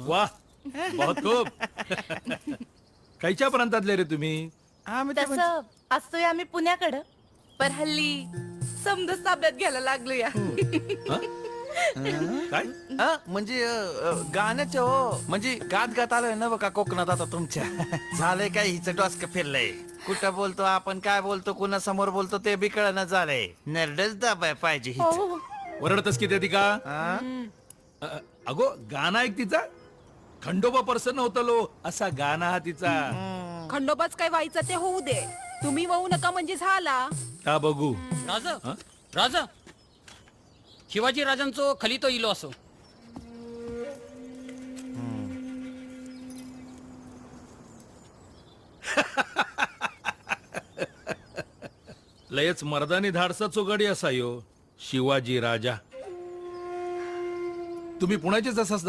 वा बहुत खूप. कायच्या प्रांतातले रे तुम्ही? तसं असतोय आम्ही पुण्याकडं, पर हल्ली समज ताब्यात घ्यायला लागलो या. काय? म्हणजे गाण्याच्या हो, म्हणजे गात गात आलोय ना बघा कोकणात आता तुमच्या. झालंय काय हिचं डोसकं फिरलंय. कुठं बोलतो आपण, काय बोलतो, कुणा समोर बोलतो ते बी कळना झालंय. नरडच दाबाय पाहिजे हिचं. हो. वरडतस किती ती का? हा? अगो गाणं ऐक तिचा. खंडोबा प्रसन्न होता लो असा गाणं हा तिचा. खंडोबाच काय व्हायचं ते होऊ दे, तुम्ही वाहू नका म्हणजे झाला. का बघू. राजा राजा शिवाजी राजांचो खलितो इलो असो. लयच मर्दानी धाडसाचो गडी असा यो शिवाजी राजा. तुम्ही पुण्याचेच असाच ना?